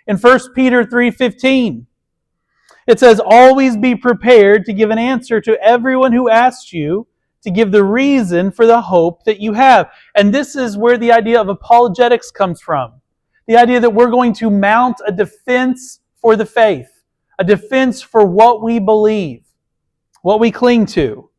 In 1 Peter 3:15, it says, "Always be prepared to give an answer to everyone who asks you, to give the reason for the hope that you have." And this is where the idea of apologetics comes from. The idea that we're going to mount a defense for the faith, a defense for what we believe, what we cling to.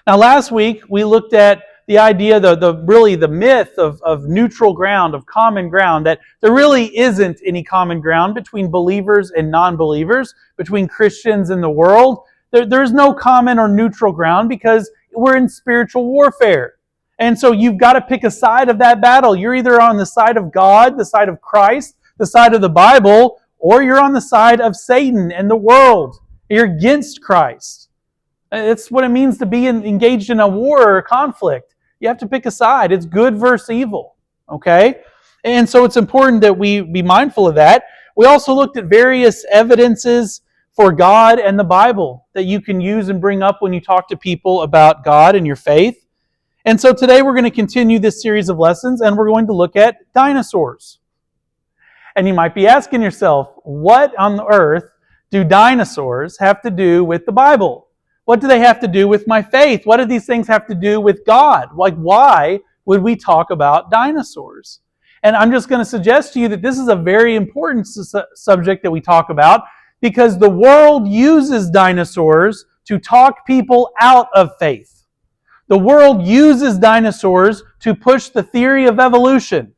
Now, last week we looked at the idea, the myth of neutral ground, of common ground, that there really isn't any common ground between believers and non-believers, between Christians and the world. There's no common or neutral ground because we're in spiritual warfare. And so you've got to pick a side of that battle. You're either on the side of God, the side of Christ, the side of the Bible, or you're on the side of Satan and the world. You're against Christ. It's what it means to be engaged in a war or a conflict. You have to pick a side. It's good versus evil. Okay? And so it's important that we be mindful of that. We also looked at various evidences for God and the Bible that you can use and bring up when you talk to people about God and your faith. And so today we're going to continue this series of lessons, and we're going to look at dinosaurs. And you might be asking yourself, what on earth do dinosaurs have to do with the Bible? What do they have to do with my faith? What do these things have to do with God? Like, why would we talk about dinosaurs? And I'm just going to suggest to you that this is a very important subject that we talk about, because the world uses dinosaurs to talk people out of faith. The world uses dinosaurs to push the theory of evolution,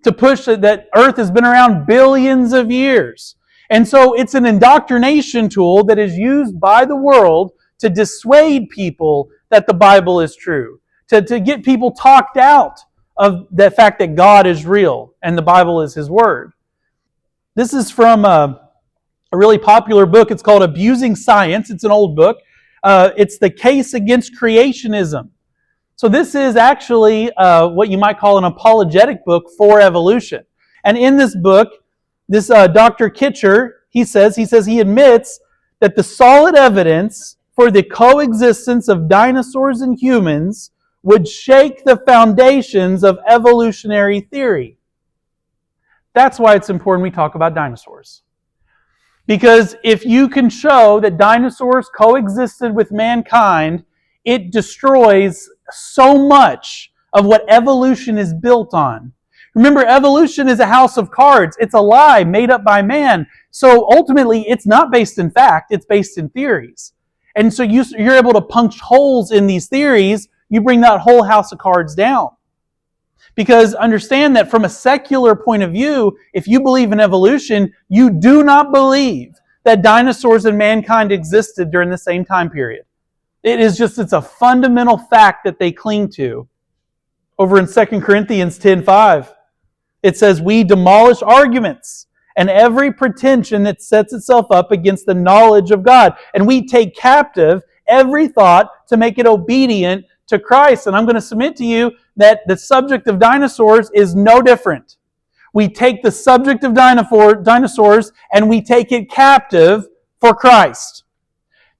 to push that Earth has been around billions of years. And so it's an indoctrination tool that is used by the world to dissuade people that the Bible is true, to get people talked out of the fact that God is real and the Bible is His Word. This is from a really popular book. It's called Abusing Science. It's an old book. It's the case against creationism. So this is actually what you might call an apologetic book for evolution. And in this book, this Dr. Kitcher, he says he admits that the solid evidence for the coexistence of dinosaurs and humans would shake the foundations of evolutionary theory. That's why it's important we talk about dinosaurs. Because if you can show that dinosaurs coexisted with mankind, it destroys so much of what evolution is built on. Remember, evolution is a house of cards. It's a lie made up by man. So ultimately, it's not based in fact, it's based in theories. And so you're able to punch holes in these theories, you bring that whole house of cards down. Because understand that from a secular point of view, if you believe in evolution, you do not believe that dinosaurs and mankind existed during the same time period. It's a fundamental fact that they cling to. Over in 2 Corinthians 10:5, it says, "We demolish arguments and every pretension that sets itself up against the knowledge of God. And we take captive every thought to make it obedient to Christ." And I'm going to submit to you that the subject of dinosaurs is no different. We take the subject of dinosaurs and we take it captive for Christ.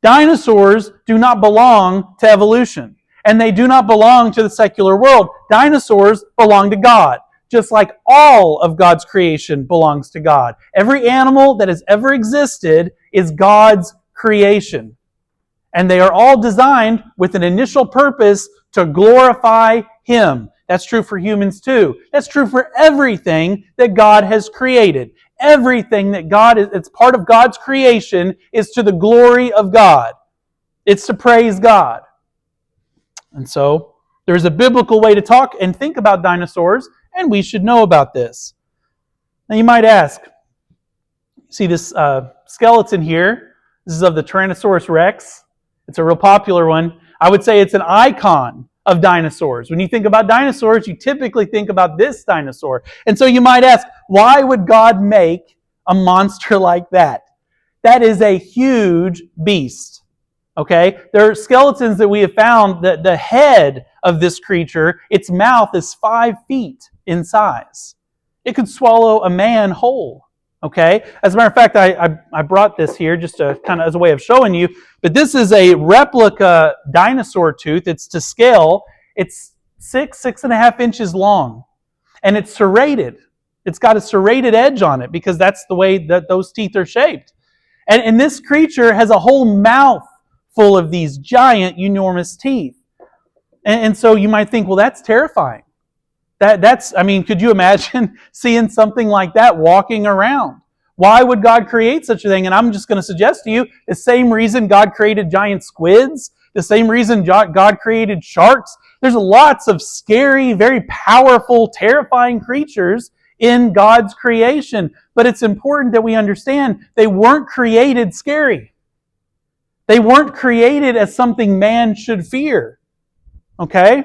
Dinosaurs do not belong to evolution, and they do not belong to the secular world. Dinosaurs belong to God, just like all of God's creation belongs to God. Every animal that has ever existed is God's creation. And they are all designed with an initial purpose to glorify Him. That's true for humans too. That's true for everything that God has created. Everything that it's part of God's creation is to the glory of God. It's to praise God. And so, there's a biblical way to talk and think about dinosaurs, and we should know about this. Now you might ask, see this skeleton here? This is of the Tyrannosaurus Rex. It's a real popular one. I would say it's an icon of dinosaurs. When you think about dinosaurs, you typically think about this dinosaur. And so you might ask, why would God make a monster like that? That is a huge beast. Okay? There are skeletons that we have found that the head of this creature, its mouth is 5 feet in size. It could swallow a man whole. Okay? As a matter of fact, I brought this here just to kind of as a way of showing you, but this is a replica dinosaur tooth. It's to scale. It's 6.5 inches long, and it's serrated. It's got a serrated edge on it because that's the way that those teeth are shaped. And this creature has a whole mouth full of these giant, enormous teeth. And so you might think, well, that's terrifying. Could you imagine seeing something like that walking around? Why would God create such a thing? And I'm just going to suggest to you, the same reason God created giant squids, the same reason God created sharks. There's lots of scary, very powerful, terrifying creatures in God's creation. But it's important that we understand they weren't created scary. They weren't created as something man should fear. Okay?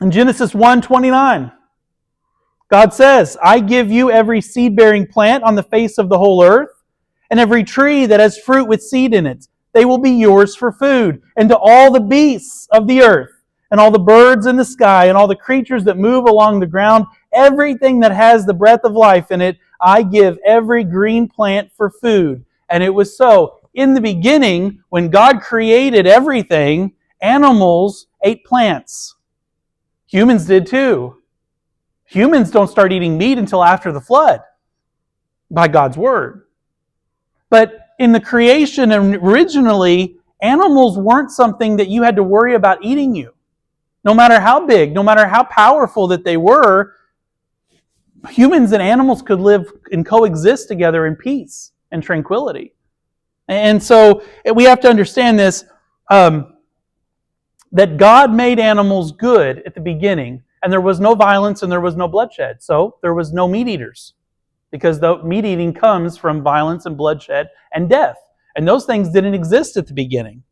In Genesis 1:29, God says, I give you every seed-bearing plant on the face of the whole earth, and every tree that has fruit with seed in it. They will be yours for food. And to all the beasts of the earth, and all the birds in the sky, and all the creatures that move along the ground, everything that has the breath of life in it, I give every green plant for food. And it was so. In the beginning, when God created everything, animals ate plants. Humans did too. Humans don't start eating meat until after the flood, by God's word. But in the creation, originally, animals weren't something that you had to worry about eating you. No matter how big, no matter how powerful that they were, humans and animals could live and coexist together in peace and tranquility. And so we have to understand this, that God made animals good at the beginning, and there was no violence and there was no bloodshed. So there was no meat eaters, because the meat eating comes from violence and bloodshed and death. And those things didn't exist at the beginning.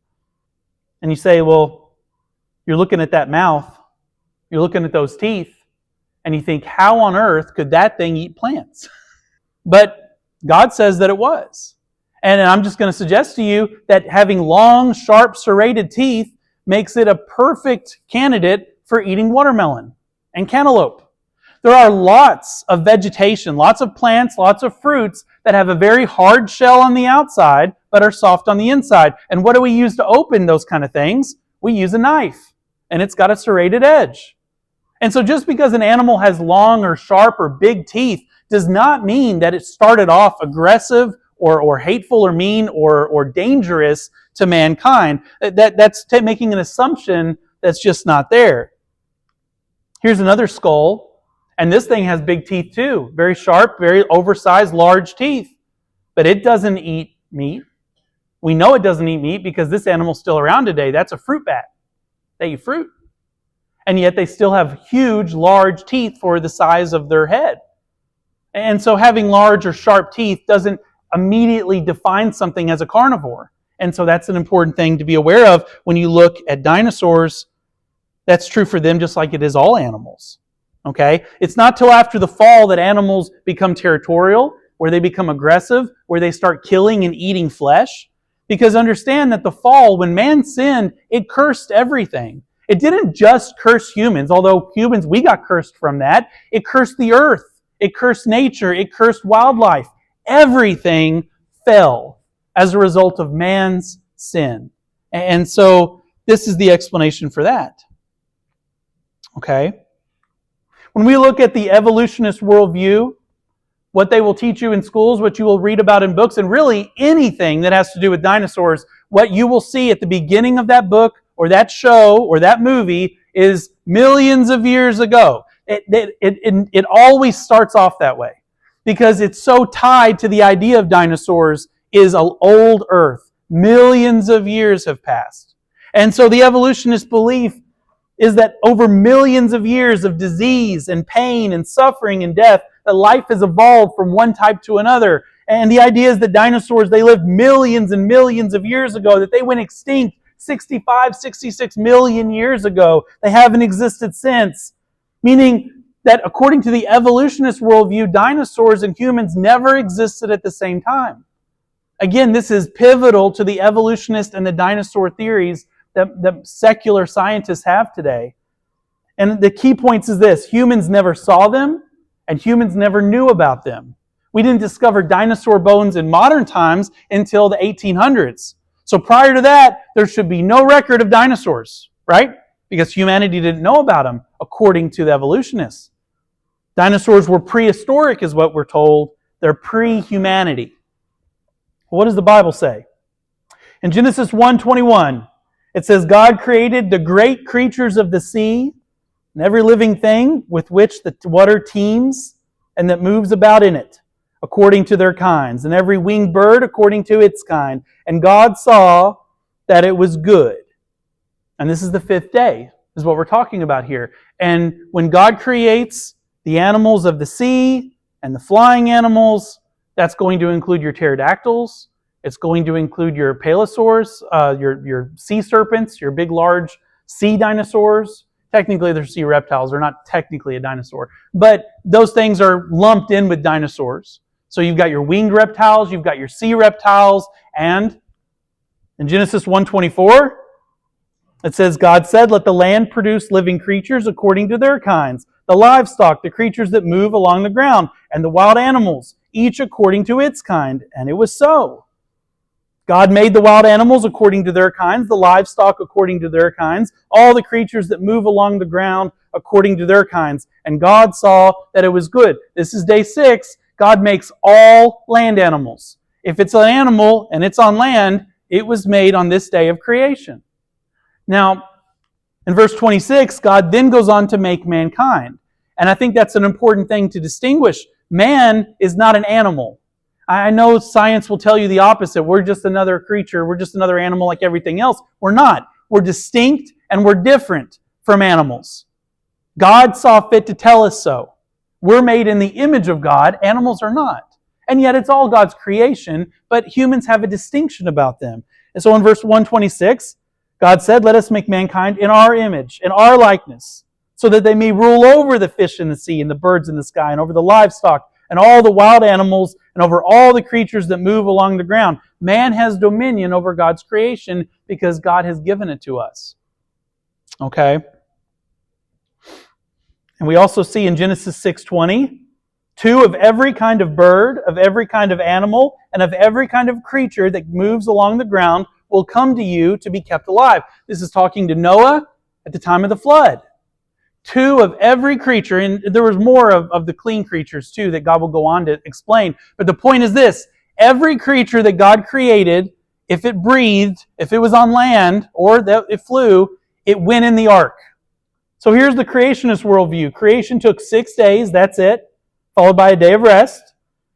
And you say, well, you're looking at that mouth, you're looking at those teeth, and you think, how on earth could that thing eat plants? But God says that it was. And I'm just going to suggest to you that having long, sharp, serrated teeth makes it a perfect candidate for eating watermelon and cantaloupe. There are lots of vegetation, lots of plants, lots of fruits that have a very hard shell on the outside but are soft on the inside. And what do we use to open those kind of things? We use a knife, and it's got a serrated edge. And so just because an animal has long or sharp or big teeth does not mean that it started off aggressive or hateful or mean or dangerous to mankind. That's making an assumption that's just not there. Here's another skull, and this thing has big teeth too. Very sharp, very oversized, large teeth. But it doesn't eat meat. We know it doesn't eat meat because this animal's still around today. That's a fruit bat. They eat fruit. And yet they still have huge, large teeth for the size of their head. And so having large or sharp teeth doesn't immediately define something as a carnivore. And so that's an important thing to be aware of when you look at dinosaurs. That's true for them just like it is all animals. Okay? It's not till after the fall that animals become territorial, where they become aggressive, where they start killing and eating flesh. Because understand that the fall, when man sinned, it cursed everything. It didn't just curse humans, although humans, we got cursed from that. It cursed the earth. It cursed nature. It cursed wildlife. Everything fell as a result of man's sin. And so this is the explanation for that. Okay? When we look at the evolutionist worldview, what they will teach you in schools, what you will read about in books, and really anything that has to do with dinosaurs, what you will see at the beginning of that book or that show or that movie is millions of years ago. It always starts off that way because it's so tied to the idea of dinosaurs is an old earth. Millions of years have passed. And so the evolutionist belief is that over millions of years of disease and pain and suffering and death, that life has evolved from one type to another. And the idea is that dinosaurs, they lived millions and millions of years ago, that they went extinct 65, 66 million years ago. They haven't existed since. Meaning that according to the evolutionist worldview, dinosaurs and humans never existed at the same time. Again, this is pivotal to the evolutionist and the dinosaur theories that secular scientists have today. And the key points is this: humans never saw them, and humans never knew about them. We didn't discover dinosaur bones in modern times until the 1800s. So prior to that, there should be no record of dinosaurs, right? because humanity didn't know about them, according to the evolutionists. Dinosaurs were prehistoric, is what we're told. They're pre-humanity. What does the Bible say? In Genesis 1:21, it says, God created the great creatures of the sea and every living thing with which the water teems and that moves about in it, according to their kinds, and every winged bird according to its kind. And God saw that it was good. And this is the fifth day, is what we're talking about here. And when God creates the animals of the sea and the flying animals, that's going to include your pterodactyls. It's going to include your paleosaurs, your sea serpents, your big, large sea dinosaurs. Technically, they're sea reptiles. They're not technically a dinosaur. But those things are lumped in with dinosaurs. So you've got your winged reptiles, you've got your sea reptiles, and in Genesis 1:24, it says, God said, let the land produce living creatures according to their kinds, the livestock, the creatures that move along the ground, and the wild animals, each according to its kind. And it was so. God made the wild animals according to their kinds, the livestock according to their kinds, all the creatures that move along the ground according to their kinds. And God saw that it was good. This is day 6. God makes all land animals. If it's an animal and it's on land, it was made on this day of creation. Now, in verse 26, God then goes on to make mankind. And I think that's an important thing to distinguish. Man is not an animal. I know science will tell you the opposite. We're just another creature. We're just another animal like everything else. We're not. We're distinct and we're different from animals. God saw fit to tell us so. We're made in the image of God. Animals are not. And yet it's all God's creation, but humans have a distinction about them. And so in verse 126, God said, let us make mankind in our image, in our likeness, so that they may rule over the fish in the sea and the birds in the sky and over the livestock and all the wild animals and over all the creatures that move along the ground. Man has dominion over God's creation because God has given it to us. Okay? And we also see in Genesis 6:20, 2 of every kind of bird, of every kind of animal, and of every kind of creature that moves along the ground will come to you to be kept alive. This is talking to Noah at the time of the flood. 2 of every creature, and there was more of the clean creatures too that God will go on to explain. But the point is this, every creature that God created, if it breathed, if it was on land, or that it flew, it went in the ark. So here's the creationist worldview. Creation took 6 days, that's it, followed by a day of rest.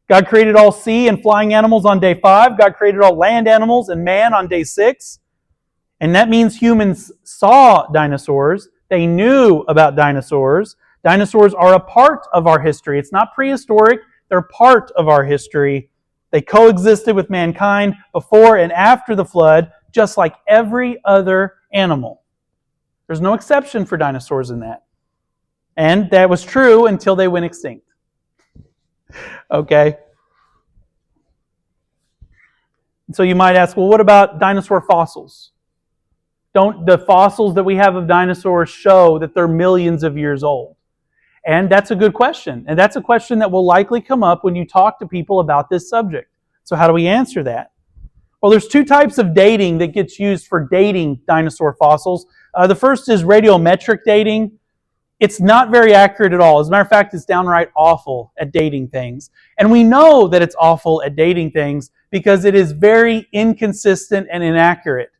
God created all sea and flying animals on day 5. God created all land animals and man on day 6. And that means humans saw dinosaurs. They knew about dinosaurs. Dinosaurs are a part of our history. It's not prehistoric. They're part of our history. They coexisted with mankind before and after the flood, just like every other animal. There's no exception for dinosaurs in that. And that was true until they went extinct. Okay? So you might ask, well, what about dinosaur fossils? Don't the fossils that we have of dinosaurs show that they're millions of years old? And that's a good question. And that's a question that will likely come up when you talk to people about this subject. So how do we answer that? Well, there's 2 types of dating that gets used for dating dinosaur fossils. The first is radiometric dating. It's not very accurate at all. As a matter of fact, it's downright awful at dating things. And we know that it's awful at dating things because it is very inconsistent and inaccurate.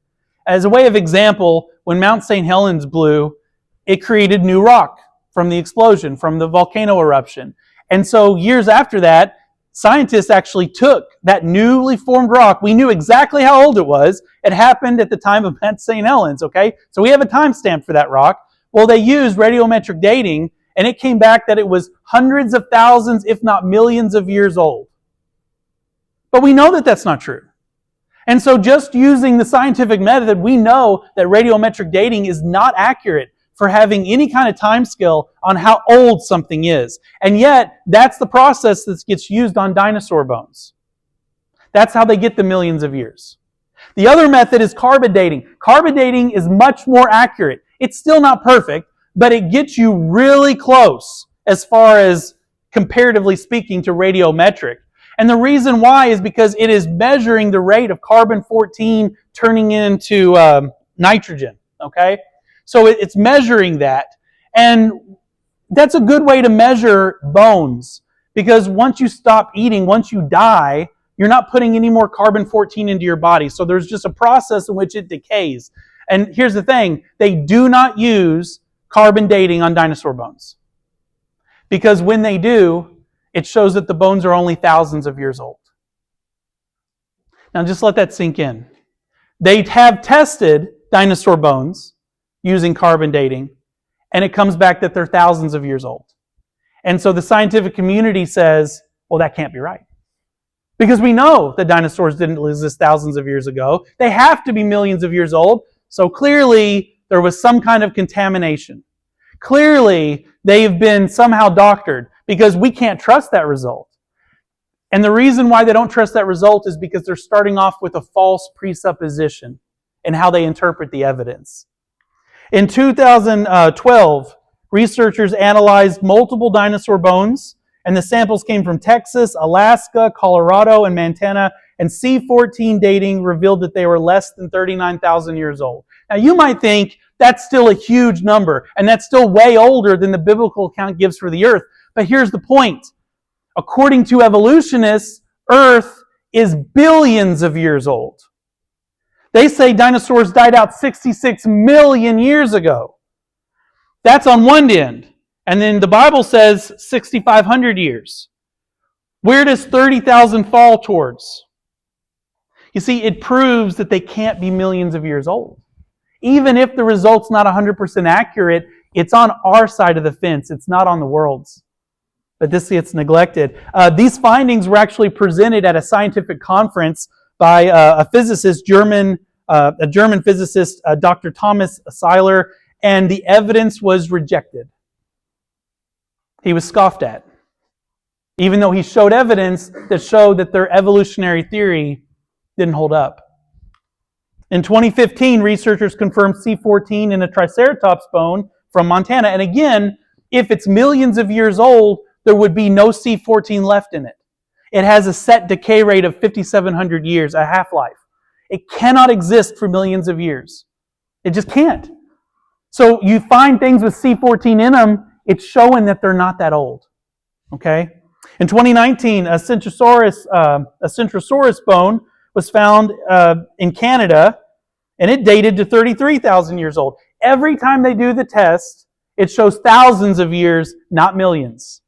As a way of example, when Mount St. Helens blew, it created new rock from the explosion, from the volcano eruption. And so years after that, scientists actually took that newly formed rock. We knew exactly how old it was. It happened at the time of Mount St. Helens, okay? So we have a timestamp for that rock. Well, they used radiometric dating, and it came back that it was hundreds of thousands, if not millions of years old. But we know that that's not true. And so just using the scientific method, we know that radiometric dating is not accurate for having any kind of time scale on how old something is. And yet, that's the process that gets used on dinosaur bones. That's how they get the millions of years. The other method is carbon dating. Carbon dating is much more accurate. It's still not perfect, but it gets you really close as far as comparatively speaking to radiometric. And the reason why is because it is measuring the rate of carbon-14 turning into nitrogen, okay? So it's measuring that. And that's a good way to measure bones. Because once you stop eating, once you die, you're not putting any more carbon-14 into your body. So there's just a process in which it decays. And here's the thing. They do not use carbon dating on dinosaur bones. Because when they do, it shows that the bones are only thousands of years old. Now just let that sink in. They have tested dinosaur bones using carbon dating, and it comes back that they're thousands of years old. And so the scientific community says, well, that can't be right. Because we know that dinosaurs didn't exist thousands of years ago. They have to be millions of years old. So clearly there was some kind of contamination. Clearly they've been somehow doctored, because we can't trust that result. And the reason why they don't trust that result is because they're starting off with a false presupposition in how they interpret the evidence. In 2012, researchers analyzed multiple dinosaur bones, and the samples came from Texas, Alaska, Colorado, and Montana, and C14 dating revealed that they were less than 39,000 years old. Now you might think that's still a huge number, and that's still way older than the biblical account gives for the earth. But here's the point. According to evolutionists, Earth is billions of years old. They say dinosaurs died out 66 million years ago. That's on one end. And then the Bible says 6,500 years. Where does 30,000 fall towards? You see, it proves that they can't be millions of years old. Even if the result's not 100% accurate, it's on our side of the fence. It's not on the world's. But this gets neglected. These findings were actually presented at a scientific conference by a physicist, a German physicist, Dr. Thomas Seiler, and the evidence was rejected. He was scoffed at, even though he showed evidence that showed that their evolutionary theory didn't hold up. In 2015, researchers confirmed C14 in a Triceratops bone from Montana. And again, if it's millions of years old, there would be no C14 left in it. It has a set decay rate of 5,700 years, a half-life. It cannot exist for millions of years. It just can't. So you find things with C14 in them, it's showing that they're not that old. Okay? In 2019, a Centrosaurus bone was found in Canada, and it dated to 33,000 years old. Every time they do the test, it shows thousands of years, not millions.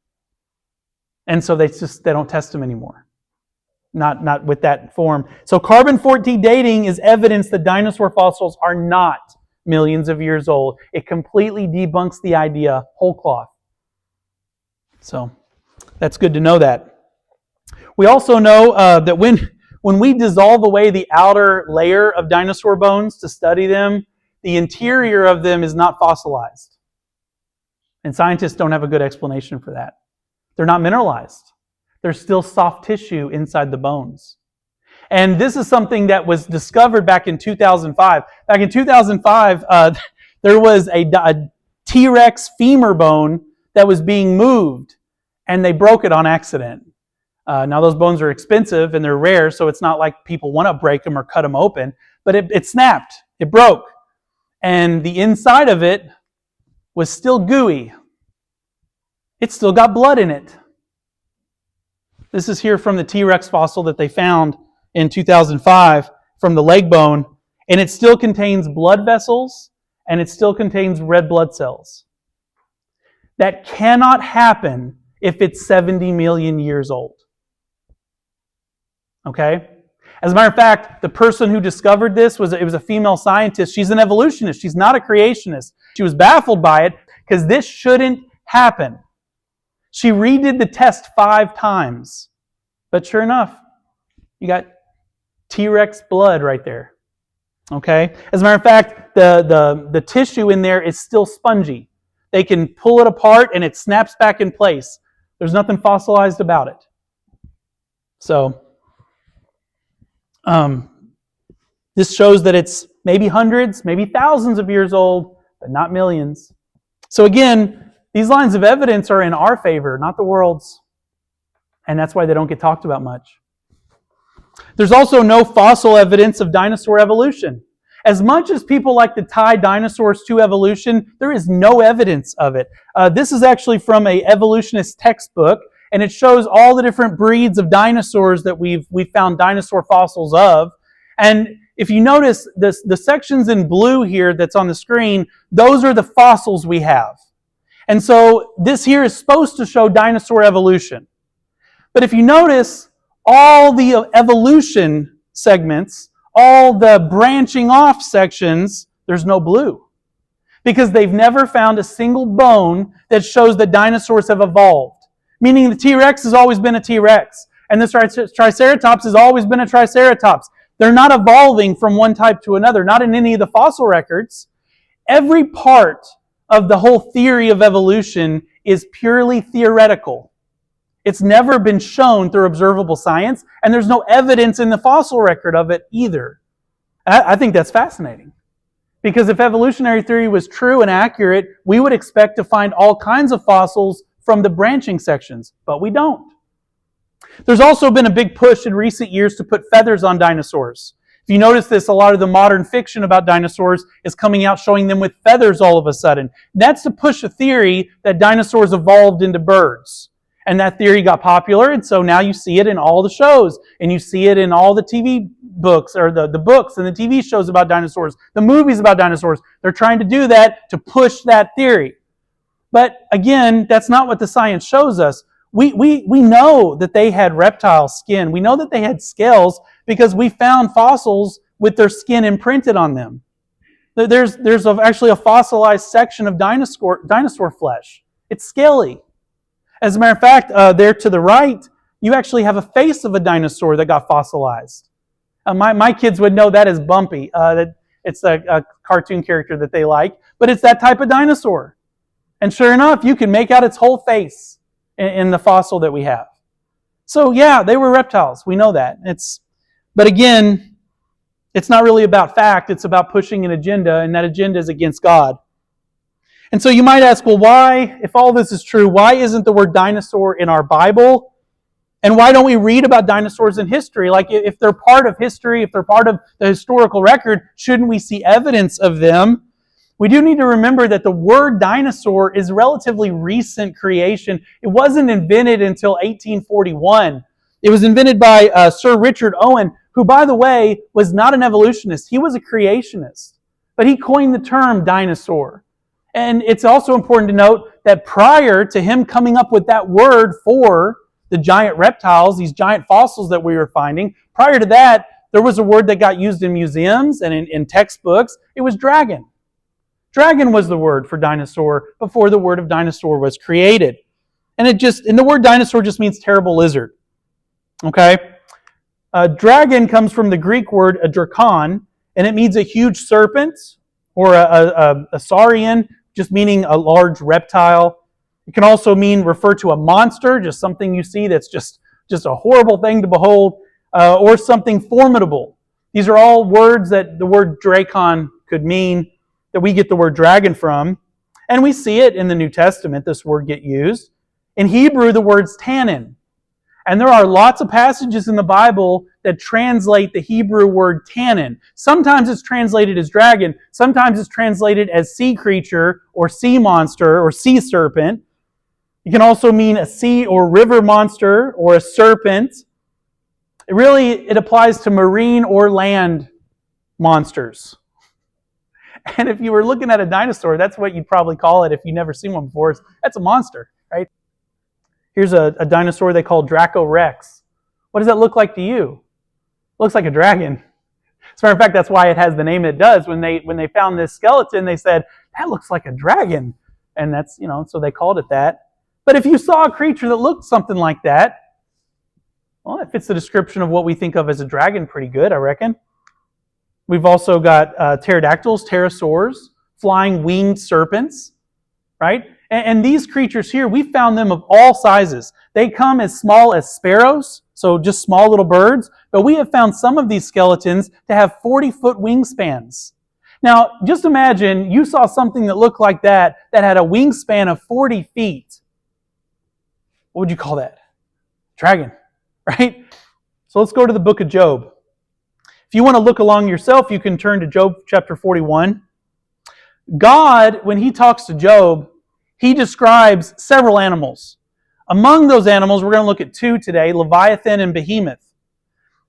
And so they don't test them anymore. Not with that form. So carbon-14 dating is evidence that dinosaur fossils are not millions of years old. It completely debunks the idea whole cloth. So that's good to know that. We also know that when we dissolve away the outer layer of dinosaur bones to study them, the interior of them is not fossilized. And scientists don't have a good explanation for that. They're not mineralized. There's still soft tissue inside the bones. And this is something that was discovered back in 2005. Back in 2005, there was a T-Rex femur bone that was being moved, and they broke it on accident. Now those bones are expensive and they're rare, so it's not like people want to break them or cut them open, but it snapped. It broke. And the inside of it was still gooey. It's still got blood in it. This is here from the T-Rex fossil that they found in 2005 from the leg bone, and it still contains blood vessels and it still contains red blood cells. That cannot happen if it's 70 million years old. Okay? As a matter of fact, the person who discovered this was a female scientist. She's an evolutionist. She's not a creationist. She was baffled by it because this shouldn't happen. She redid the test 5 times. But sure enough, you got T-Rex blood right there. Okay? As a matter of fact, the tissue in there is still spongy. They can pull it apart and it snaps back in place. There's nothing fossilized about it. So, this shows that it's maybe hundreds, maybe thousands of years old, but not millions. So again, these lines of evidence are in our favor, not the world's. And that's why they don't get talked about much. There's also no fossil evidence of dinosaur evolution. As much as people like to tie dinosaurs to evolution, there is no evidence of it. This is actually from an evolutionist textbook, and it shows all the different breeds of dinosaurs that we've found dinosaur fossils of. And if you notice, the sections in blue here that's on the screen, those are the fossils we have. And so this here is supposed to show dinosaur evolution. But if you notice, all the evolution segments, all the branching off sections, there's no blue. Because they've never found a single bone that shows that dinosaurs have evolved. Meaning the T-Rex has always been a T-Rex. And the Triceratops has always been a Triceratops. They're not evolving from one type to another, not in any of the fossil records. Every part of the whole theory of evolution is purely theoretical. It's never been shown through observable science, and there's no evidence in the fossil record of it either. I think that's fascinating. Because if evolutionary theory was true and accurate, we would expect to find all kinds of fossils from the branching sections, but we don't. There's also been a big push in recent years to put feathers on dinosaurs. If you notice this, a lot of the modern fiction about dinosaurs is coming out showing them with feathers all of a sudden. That's to push a theory that dinosaurs evolved into birds. And that theory got popular, and so now you see it in all the shows, and you see it in all the TV books, or the books and the TV shows about dinosaurs, the movies about dinosaurs. They're trying to do that to push that theory. But again, that's not what the science shows us. We know that they had reptile skin. We know that they had scales because we found fossils with their skin imprinted on them. There's actually a fossilized section of dinosaur flesh. It's scaly. As a matter of fact, there to the right, you actually have a face of a dinosaur that got fossilized. My kids would know that as Bumpy. It's a cartoon character that they like, but it's that type of dinosaur. And sure enough, you can make out its whole face in the fossil that we have. So yeah, they were reptiles. We know that. But again, it's not really about fact. It's about pushing an agenda, and that agenda is against God. And so you might ask, well, why, if all this is true, why isn't the word dinosaur in our Bible? And why don't we read about dinosaurs in history? Like, if they're part of history, if they're part of the historical record, shouldn't we see evidence of them? We do need to remember that the word dinosaur is relatively recent creation. It wasn't invented until 1841. It was invented by Sir Richard Owen, who, by the way, was not an evolutionist. He was a creationist. But he coined the term dinosaur. And it's also important to note that prior to him coming up with that word for the giant reptiles, these giant fossils that we were finding, prior to that, there was a word that got used in museums and in textbooks. It was dragon. Dragon was the word for dinosaur before the word of dinosaur was created. And the word dinosaur just means terrible lizard. Okay? Dragon comes from the Greek word a drakon, and it means a huge serpent or a saurian, just meaning a large reptile. It can also refer to a monster, just something you see that's just a horrible thing to behold, or something formidable. These are all words that the word drakon could mean, that we get the word dragon from. And we see it in the New Testament, this word get used. In Hebrew, the word's tannin. And there are lots of passages in the Bible that translate the Hebrew word tannin. Sometimes it's translated as dragon. Sometimes it's translated as sea creature or sea monster or sea serpent. It can also mean a sea or river monster or a serpent. It applies to marine or land monsters. And if you were looking at a dinosaur, that's what you'd probably call it if you've never seen one before. That's a monster, right? Here's a dinosaur they call Draco Rex. What does that look like to you? It looks like a dragon. As a matter of fact, that's why it has the name it does. When they found this skeleton, they said, that looks like a dragon. And that's, so they called it that. But if you saw a creature that looked something like that, well, it fits the description of what we think of as a dragon pretty good, I reckon. We've also got pterodactyls, pterosaurs, flying winged serpents, right? And these creatures here, we found them of all sizes. They come as small as sparrows, so just small little birds, but we have found some of these skeletons to have 40-foot wingspans. Now, just imagine you saw something that looked like that had a wingspan of 40 feet. What would you call that? Dragon, right? So let's go to the book of Job. If you want to look along yourself, you can turn to Job chapter 41. God, when He talks to Job, He describes several animals. Among those animals, we're going to look at two today, Leviathan and Behemoth.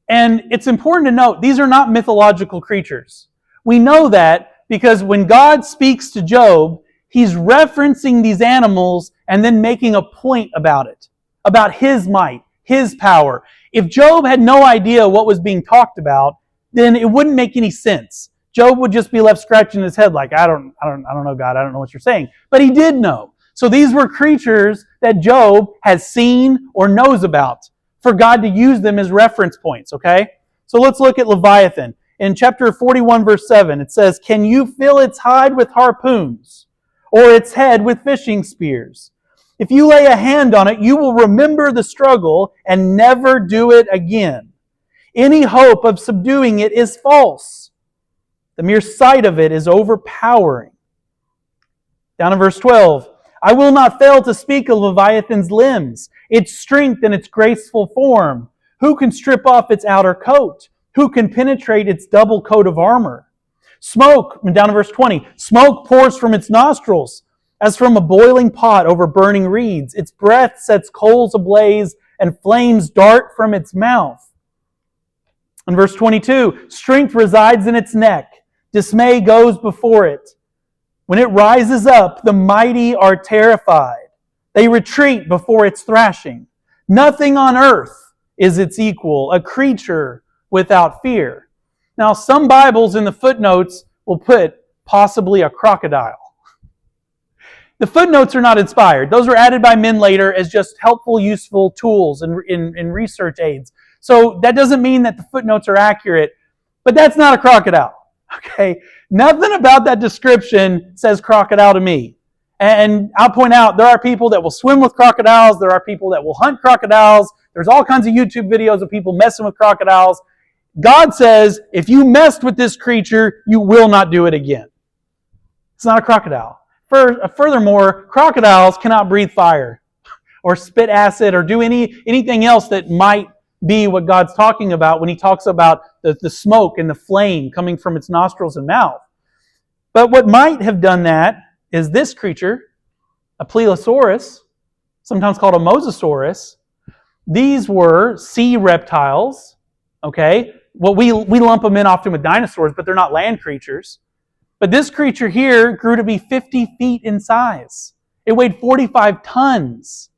And it's important to note, these are not mythological creatures. We know that because when God speaks to Job, He's referencing these animals and then making a point about it, about His might, His power. If Job had no idea what was being talked about, then it wouldn't make any sense. Job would just be left scratching his head like, I don't know, God, I don't know what you're saying. But he did know. So these were creatures that Job has seen or knows about for God to use them as reference points, okay? So let's look at Leviathan. In chapter 41, verse 7, it says, "Can you fill its hide with harpoons, or its head with fishing spears? If you lay a hand on it, you will remember the struggle and never do it again. Any hope of subduing it is false. The mere sight of it is overpowering." Down in verse 12, "I will not fail to speak of Leviathan's limbs, its strength and its graceful form. Who can strip off its outer coat? Who can penetrate its double coat of armor? Smoke," down in verse 20, "smoke pours from its nostrils, as from a boiling pot over burning reeds. Its breath sets coals ablaze, and flames dart from its mouth." In verse 22, "Strength resides in its neck. Dismay goes before it. When it rises up, the mighty are terrified. They retreat before its thrashing. Nothing on earth is its equal, a creature without fear." Now, some Bibles in the footnotes will put possibly a crocodile. The footnotes are not inspired. Those were added by men later as just helpful, useful tools in research aids. So that doesn't mean that the footnotes are accurate, but that's not a crocodile. Okay? Nothing about that description says crocodile to me. And I'll point out, there are people that will swim with crocodiles. There are people that will hunt crocodiles. There's all kinds of YouTube videos of people messing with crocodiles. God says, if you messed with this creature, you will not do it again. It's not a crocodile. Furthermore, crocodiles cannot breathe fire or spit acid or do anything else that might be what God's talking about when He talks about the smoke and the flame coming from its nostrils and mouth. But what might have done that is this creature, a plesiosaurus, sometimes called a mosasaurus. These were sea reptiles, okay? Well, we lump them in often with dinosaurs, but they're not land creatures. But this creature here grew to be 50 feet in size. It weighed 45 tons.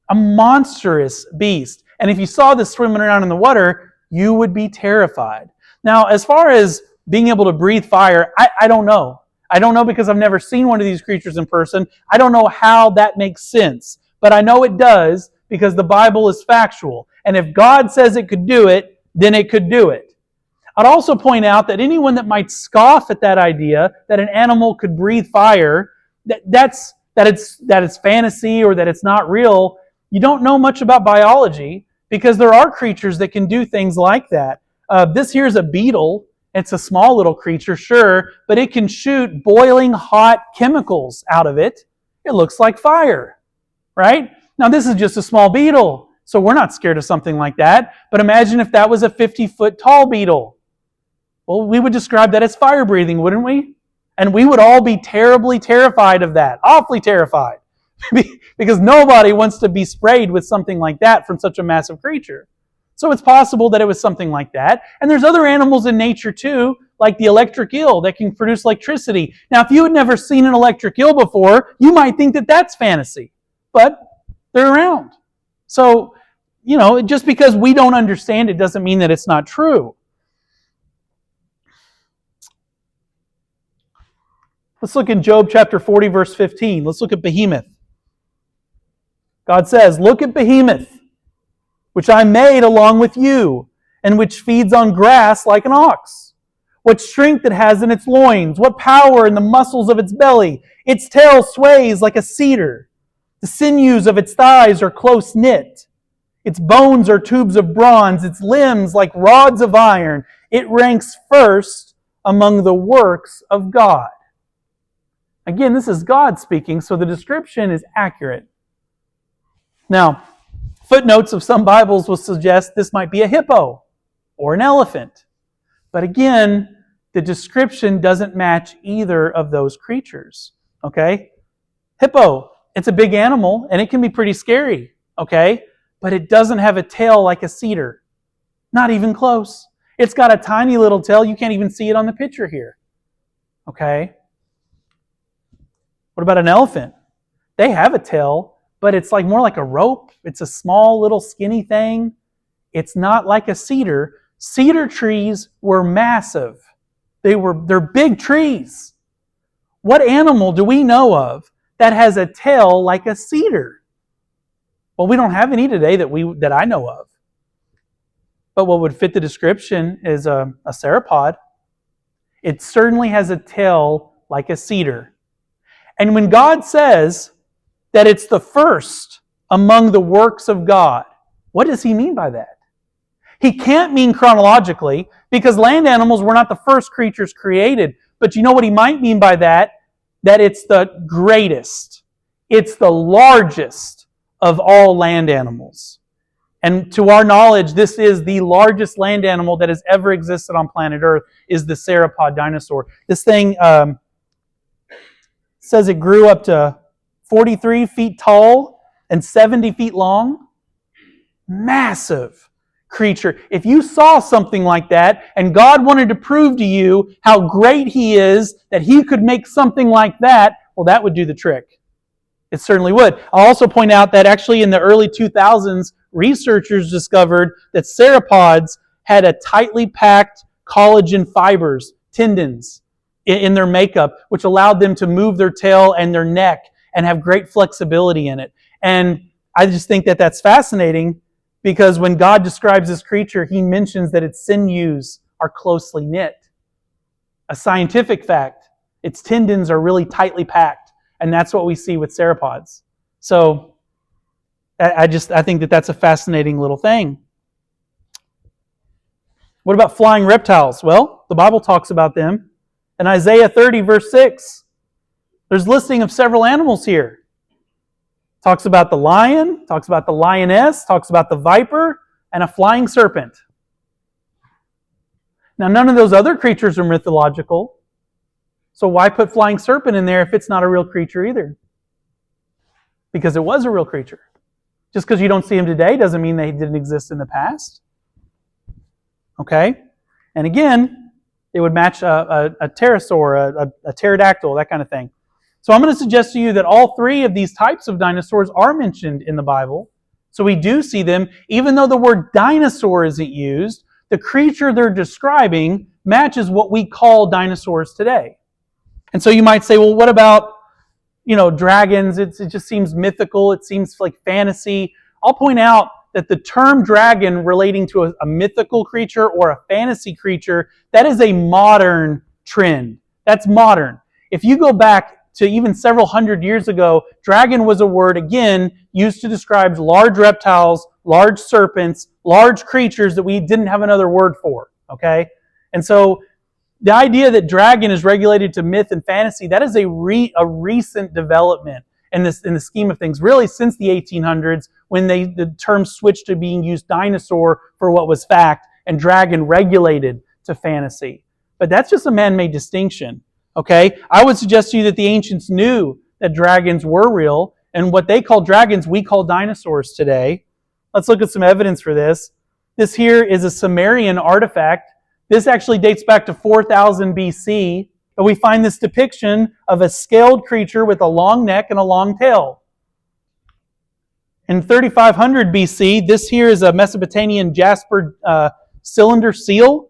A monstrous beast. And if you saw this swimming around in the water, you would be terrified. Now, as far as being able to breathe fire, I don't know. I don't know because I've never seen one of these creatures in person. I don't know how that makes sense. But I know it does because the Bible is factual. And if God says it could do it, then it could do it. I'd also point out that anyone that might scoff at that idea that an animal could breathe fire, that it's fantasy or that it's not real, you don't know much about biology because there are creatures that can do things like that. This here's a beetle. It's a small little creature, sure, but it can shoot boiling hot chemicals out of it. It looks like fire, right? Now this is just a small beetle, so we're not scared of something like that. But imagine if that was a 50-foot tall beetle. Well, we would describe that as fire-breathing, wouldn't we? And we would all be terribly terrified of that, awfully terrified, because nobody wants to be sprayed with something like that from such a massive creature. So it's possible that it was something like that. And there's other animals in nature too, like the electric eel that can produce electricity. Now, if you had never seen an electric eel before, you might think that that's fantasy. But they're around. So, just because we don't understand it doesn't mean that it's not true. Let's look in Job chapter 40, verse 15. Let's look at Behemoth. God says, "Look at Behemoth, which I made along with you, and which feeds on grass like an ox. What strength it has in its loins, what power in the muscles of its belly. Its tail sways like a cedar. The sinews of its thighs are close knit. Its bones are tubes of bronze, its limbs like rods of iron. It ranks first among the works of God." Again, this is God speaking, so the description is accurate. Now, footnotes of some Bibles will suggest this might be a hippo or an elephant. But again, the description doesn't match either of those creatures. Okay? Hippo, it's a big animal and it can be pretty scary. Okay? But it doesn't have a tail like a cedar. Not even close. It's got a tiny little tail. You can't even see it on the picture here. Okay? What about an elephant? They have a tail, but it's like more like a rope. It's a small little skinny thing. It's not like a cedar. Cedar trees were massive. They're big trees. What animal do we know of that has a tail like a cedar? Well, we don't have any today that I know of. But what would fit the description is a sauropod. It certainly has a tail like a cedar. And when God says that it's the first among the works of God, what does He mean by that? He can't mean chronologically, because land animals were not the first creatures created. But you know what He might mean by that? That it's the greatest. It's the largest of all land animals. And to our knowledge, this is the largest land animal that has ever existed on planet Earth, is the sauropod dinosaur. This thing says it grew up to 43 feet tall and 70 feet long. Massive creature. If you saw something like that and God wanted to prove to you how great He is, that He could make something like that, well, that would do the trick. It certainly would. I'll also point out that actually in the early 2000s, researchers discovered that sauropods had a tightly packed collagen fibers, tendons, in their makeup, which allowed them to move their tail and their neck and have great flexibility in it. And I just think that that's fascinating, because when God describes this creature, He mentions that its sinews are closely knit. A scientific fact. Its tendons are really tightly packed. And that's what we see with sauropods. So I think that that's a fascinating little thing. What about flying reptiles? Well, the Bible talks about them. In Isaiah 30, verse 6, there's listing of several animals here. Talks about the lion, talks about the lioness, talks about the viper, and a flying serpent. Now, none of those other creatures are mythological. So why put flying serpent in there if it's not a real creature either? Because it was a real creature. Just because you don't see them today doesn't mean they didn't exist in the past. Okay? And again, it would match a pterosaur, a pterodactyl, that kind of thing. So I'm going to suggest to you that all three of these types of dinosaurs are mentioned in the Bible. So we do see them. Even though the word dinosaur isn't used, the creature they're describing matches what we call dinosaurs today. And so you might say, well, what about, dragons? It just seems mythical. It seems like fantasy. I'll point out that the term dragon relating to a mythical creature or a fantasy creature, that is a modern trend. That's modern. If you go back to even several hundred years ago, dragon was a word, again, used to describe large reptiles, large serpents, large creatures that we didn't have another word for. Okay? And so the idea that dragon is regulated to myth and fantasy, that is a recent development in the scheme of things, really since the 1800s, when the term switched to being used dinosaur for what was fact, and dragon regulated to fantasy. But that's just a man-made distinction. Okay? I would suggest to you that the ancients knew that dragons were real, and what they call dragons, we call dinosaurs today. Let's look at some evidence for this. This here is a Sumerian artifact. This actually dates back to 4000 BC, but we find this depiction of a scaled creature with a long neck and a long tail. In 3500 BC, this here is a Mesopotamian jasper cylinder seal.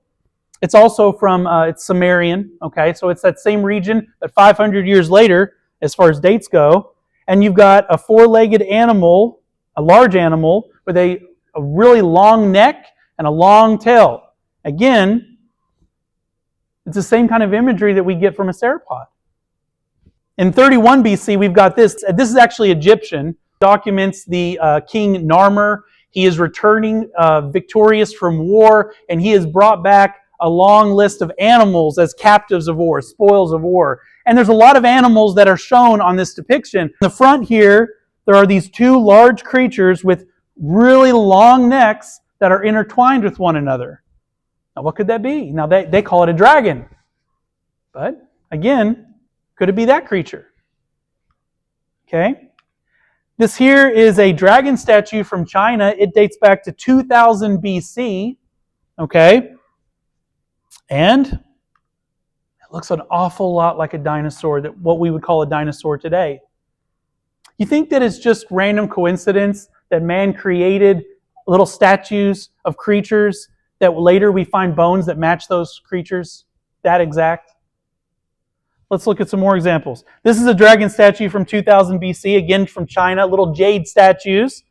It's also from, it's Sumerian, okay? So it's that same region, but 500 years later, as far as dates go. And you've got a four-legged animal, a large animal, with a really long neck and a long tail. Again, it's the same kind of imagery that we get from a sauropod. In 31 BC, we've got this. This is actually Egyptian. Documents the King Narmer. He is returning victorious from war, and he has brought back a long list of animals as captives of war, spoils of war. And there's a lot of animals that are shown on this depiction. In the front here, there are these two large creatures with really long necks that are intertwined with one another. Now, what could that be? Now, they call it a dragon. But, again, could it be that creature? Okay. This here is a dragon statue from China. It dates back to 2000 BC. Okay. And it looks an awful lot like a dinosaur, that what we would call a dinosaur today. You think that it's just random coincidence that man created little statues of creatures that later we find bones that match those creatures that exact? Let's look at some more examples. This is a dragon statue from 2000 BC, again from China, little jade statues.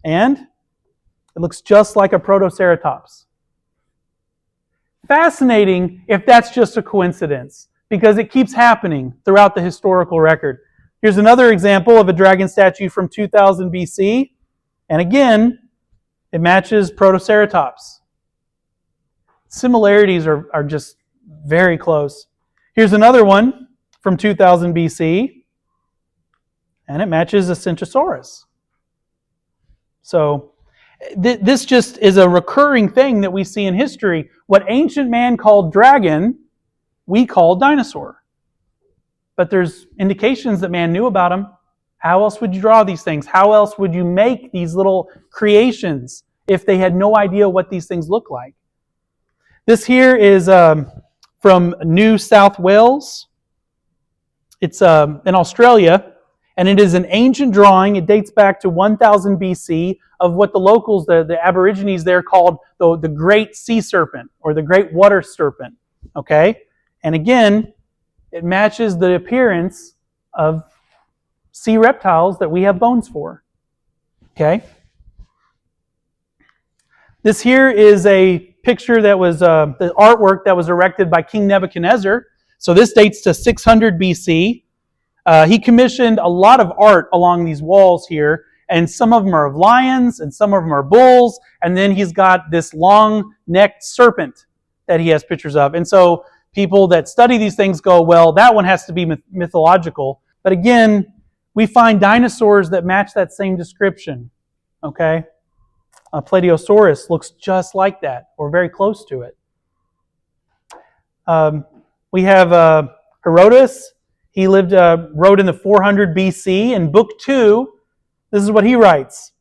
And it looks just like a Protoceratops. Fascinating if that's just a coincidence, because it keeps happening throughout the historical record. Here's another example of a dragon statue from 2000 BC. And again, it matches Protoceratops. Similarities are just very close. Here's another one from 2000 BC. And it matches a Centrosaurus. So, this just is a recurring thing that we see in history. What ancient man called dragon, we call dinosaur. But there's indications that man knew about them. How else would you draw these things? How else would you make these little creations if they had no idea what these things look like? This here is from New South Wales. It's in Australia. And it is an ancient drawing. It dates back to 1000 BC of what the locals, the Aborigines there, called the Great Sea Serpent or the Great Water Serpent. Okay? And again, it matches the appearance of sea reptiles that we have bones for. Okay? This here is a picture that was, the artwork that was erected by King Nebuchadnezzar. So this dates to 600 BC. He commissioned a lot of art along these walls here, and some of them are of lions, and some of them are bulls, and then he's got this long-necked serpent that he has pictures of. And so people that study these things go, well, that one has to be mythological. But again, we find dinosaurs that match that same description. Okay? Plateosaurus looks just like that, or very close to it. We have Herodotus. He wrote in the 400 BC. In Book 2, this is what he writes.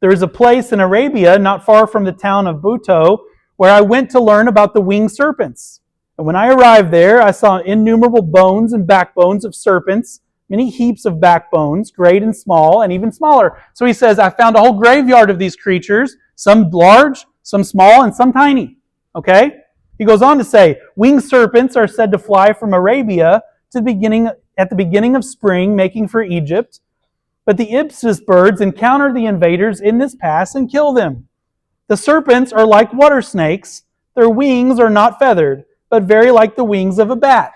There is a place in Arabia, not far from the town of Buto, where I went to learn about the winged serpents. And when I arrived there, I saw innumerable bones and backbones of serpents, many heaps of backbones, great and small, and even smaller. So he says, I found a whole graveyard of these creatures, some large, some small, and some tiny. Okay? He goes on to say, winged serpents are said to fly from Arabia at the beginning of spring, making for Egypt. But the Ibis birds encounter the invaders in this pass and kill them. The serpents are like water snakes. Their wings are not feathered, but very like the wings of a bat.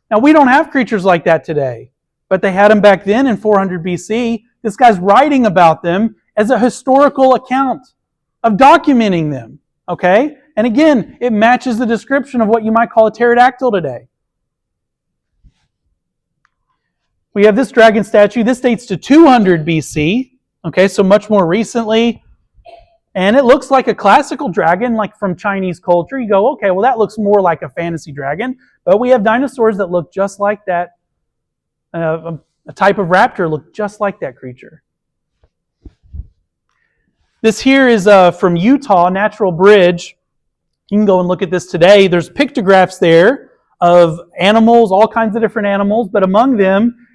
Now, we don't have creatures like that today, but they had them back then in 400 BC. This guy's writing about them as a historical account of documenting them. Okay? And again, it matches the description of what you might call a pterodactyl today. We have this dragon statue. This dates to 200 BC. Okay, so much more recently. And it looks like a classical dragon, like from Chinese culture. You go, okay, well that looks more like a fantasy dragon. But we have dinosaurs that look just like that. A type of raptor look just like that creature. This here is from Utah, Natural Bridge. You can go and look at this today. There's pictographs there of animals, all kinds of different animals. But among them,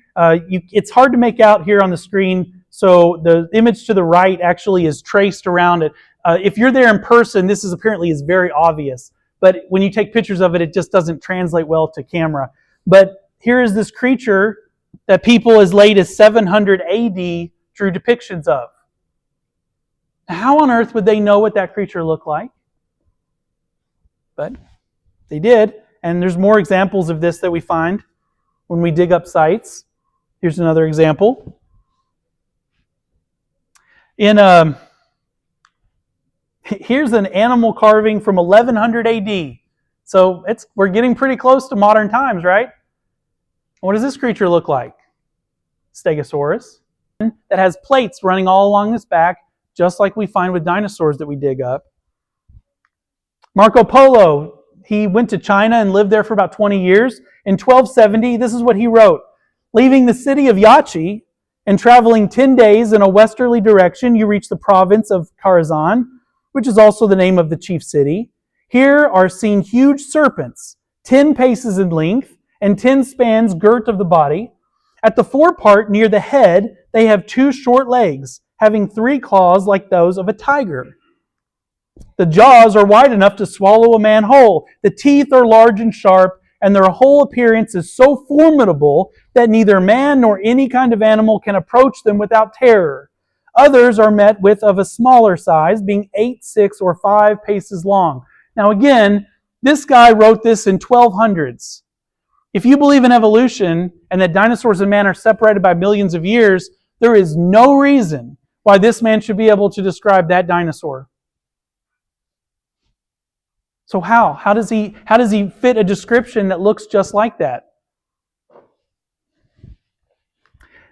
it's hard to make out here on the screen, so the image to the right actually is traced around it. If you're there in person, this is apparently very obvious, but when you take pictures of it, it just doesn't translate well to camera. But here is this creature that people as late as 700 AD drew depictions of. How on earth would they know what that creature looked like? But they did, and there's more examples of this that we find when we dig up sites. Here's another example. Here's an animal carving from 1100 AD. So we're getting pretty close to modern times, right? What does this creature look like? Stegosaurus. That has plates running all along its back, just like we find with dinosaurs that we dig up. Marco Polo, he went to China and lived there for about 20 years. In 1270, this is what he wrote. Leaving the city of Yachi and traveling 10 days in a westerly direction, you reach the province of Khorasan, which is also the name of the chief city. Here are seen huge serpents, 10 paces in length and 10 spans girt of the body. At the forepart near the head, they have 2 short legs, having 3 claws like those of a tiger. The jaws are wide enough to swallow a man whole. The teeth are large and sharp, and their whole appearance is so formidable that neither man nor any kind of animal can approach them without terror. Others are met with of a smaller size, being 8, 6, or 5 paces long. Now again, this guy wrote this in 1200s. If you believe in evolution and that dinosaurs and man are separated by millions of years, there is no reason why this man should be able to describe that dinosaur. So how? How does he fit a description that looks just like that?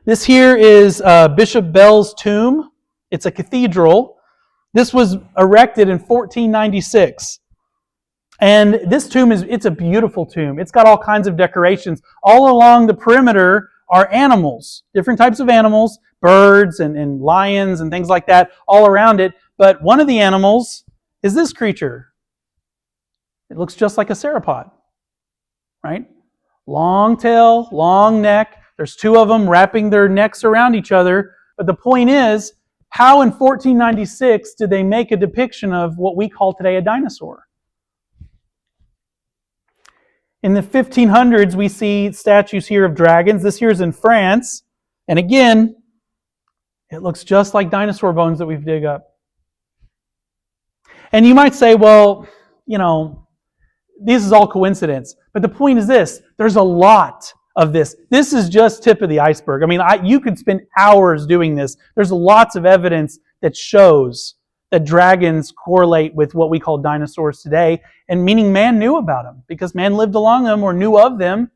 This here is Bishop Bell's tomb. It's a cathedral. This was erected in 1496. And this tomb it's a beautiful tomb. It's got all kinds of decorations. All along the perimeter are animals, different types of animals, birds and lions and things like that all around it. But one of the animals is this creature. It looks just like a sauropod, right? Long tail, long neck. There's 2 of them wrapping their necks around each other. But the point is, how in 1496 did they make a depiction of what we call today a dinosaur? In the 1500s, we see statues here of dragons. This here is in France. And again, it looks just like dinosaur bones that we've dug up. And you might say, well, this is all coincidence. But the point is this, there's a lot of this. This is just tip of the iceberg. I mean, you could spend hours doing this. There's lots of evidence that shows that dragons correlate with what we call dinosaurs today, and meaning man knew about them because man lived along them or knew of them.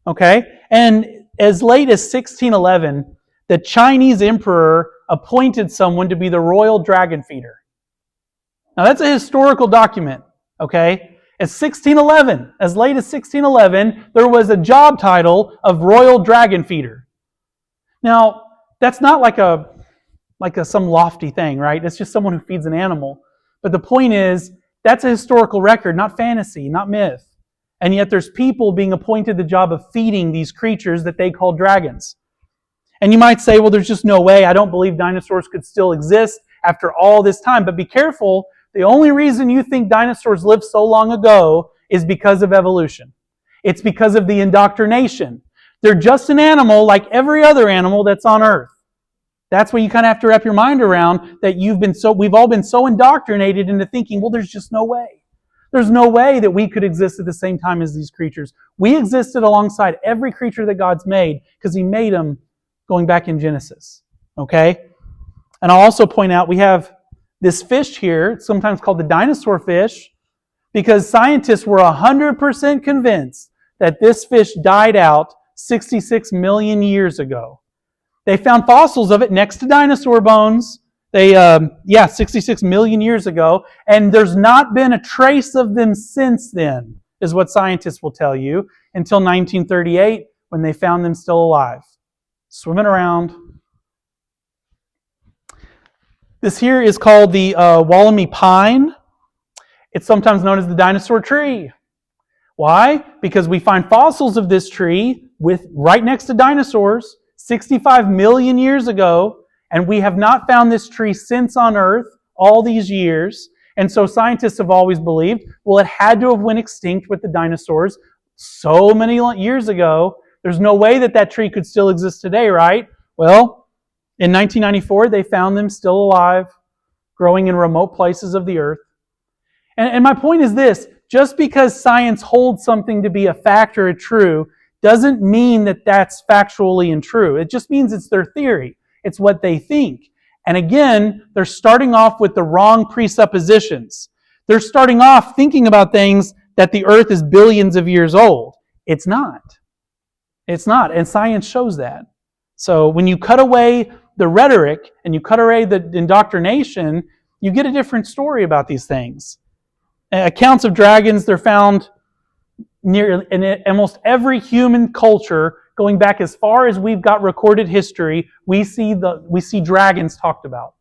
Okay? And as late as 1611, the Chinese emperor appointed someone to be the royal dragon feeder. Now that's a historical document, okay? As late as 1611, there was a job title of royal dragon feeder. Now, that's not like some lofty thing, right? It's just someone who feeds an animal. But the point is, that's a historical record, not fantasy, not myth. And yet there's people being appointed the job of feeding these creatures that they call dragons. And you might say, well, there's just no way. I don't believe dinosaurs could still exist after all this time. But be careful. The only reason you think dinosaurs lived so long ago is because of evolution. It's because of the indoctrination. They're just an animal like every other animal that's on Earth. That's what you kind of have to wrap your mind around, that we've all been so indoctrinated into thinking, well, there's just no way. There's no way that we could exist at the same time as these creatures. We existed alongside every creature that God's made because He made them going back in Genesis. Okay? And I'll also point out we have this fish here, it's sometimes called the dinosaur fish, because scientists were 100% convinced that this fish died out 66 million years ago. They found fossils of it next to dinosaur bones. 66 million years ago, and there's not been a trace of them since then, is what scientists will tell you, until 1938 when they found them still alive, swimming around. This here is called the Wollemi pine. It's sometimes known as the dinosaur tree. Why? Because we find fossils of this tree right next to dinosaurs 65 million years ago, and we have not found this tree since on Earth all these years. And so scientists have always believed, well, it had to have went extinct with the dinosaurs so many years ago. There's no way that tree could still exist today, right? Well, in 1994, they found them still alive, growing in remote places of the earth. And my point is this, just because science holds something to be a fact or a true, doesn't mean that that's factually untrue. It just means it's their theory. It's what they think. And again, they're starting off with the wrong presuppositions. They're starting off thinking about things that the earth is billions of years old. It's not. It's not. And science shows that. So when you cut away the rhetoric and you cut away the indoctrination, you get a different story about these things. Accounts of dragons, they're found in almost every human culture, going back as far as we've got recorded history. We see dragons talked about.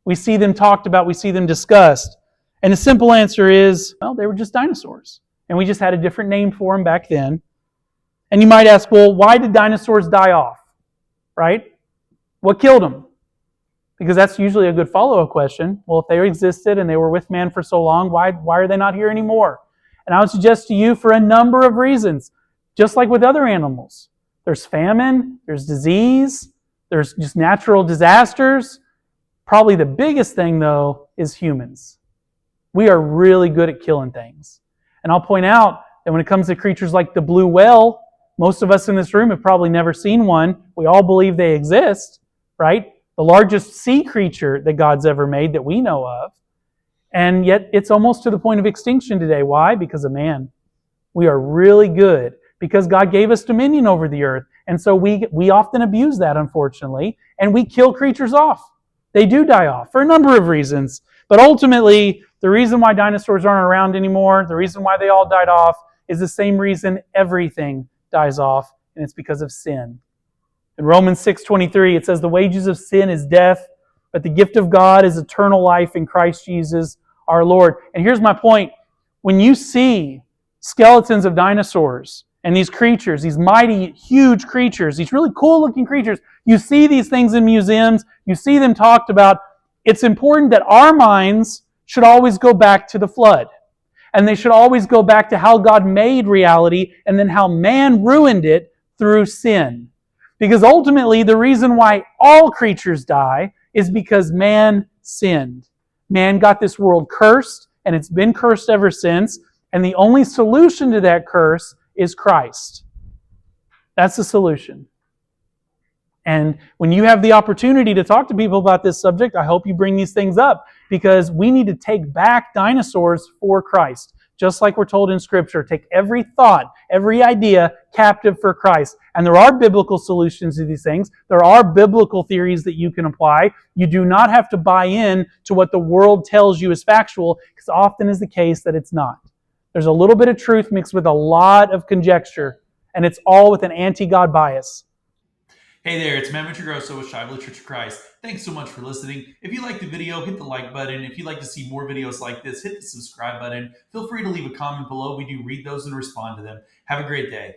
We see them talked about. We see them discussed. And the simple answer is, well, they were just dinosaurs. And we just had a different name for them back then. And you might ask, well, why did dinosaurs die off? Right? What killed them? Because that's usually a good follow-up question. Well, if they existed and they were with man for so long, why are they not here anymore? And I would suggest to you for a number of reasons, just like with other animals. There's famine, there's disease, there's just natural disasters. Probably the biggest thing, though, is humans. We are really good at killing things. And I'll point out that when it comes to creatures like the blue whale, most of us in this room have probably never seen one. We all believe they exist, right? The largest sea creature that God's ever made that we know of. And yet it's almost to the point of extinction today. Why? Because of man. We are really good because God gave us dominion over the earth. And so we often abuse that, unfortunately, and we kill creatures off. They do die off for a number of reasons. But ultimately, the reason why dinosaurs aren't around anymore, the reason why they all died off, is the same reason everything dies off, and it's because of sin. In Romans 6:23, it says, "The wages of sin is death, but the gift of God is eternal life in Christ Jesus our Lord." And here's my point. When you see skeletons of dinosaurs and these creatures, these mighty, huge creatures, these really cool-looking creatures, you see these things in museums, you see them talked about, it's important that our minds should always go back to the flood. And they should always go back to how God made reality and then how man ruined it through sin. Because ultimately, the reason why all creatures die is because man sinned. Man got this world cursed, and it's been cursed ever since. And the only solution to that curse is Christ. That's the solution. And when you have the opportunity to talk to people about this subject, I hope you bring these things up, because we need to take back dinosaurs for Christ. Just like we're told in Scripture, take every thought, every idea captive for Christ. And there are biblical solutions to these things. There are biblical theories that you can apply. You do not have to buy in to what the world tells you is factual, because often is the case that it's not. There's a little bit of truth mixed with a lot of conjecture, and it's all with an anti-God bias. Hey there, it's Matt Muccigrosso with Shively Church of Christ. Thanks so much for listening. If you liked the video, hit the like button. If you'd like to see more videos like this, hit the subscribe button. Feel free to leave a comment below. We do read those and respond to them. Have a great day.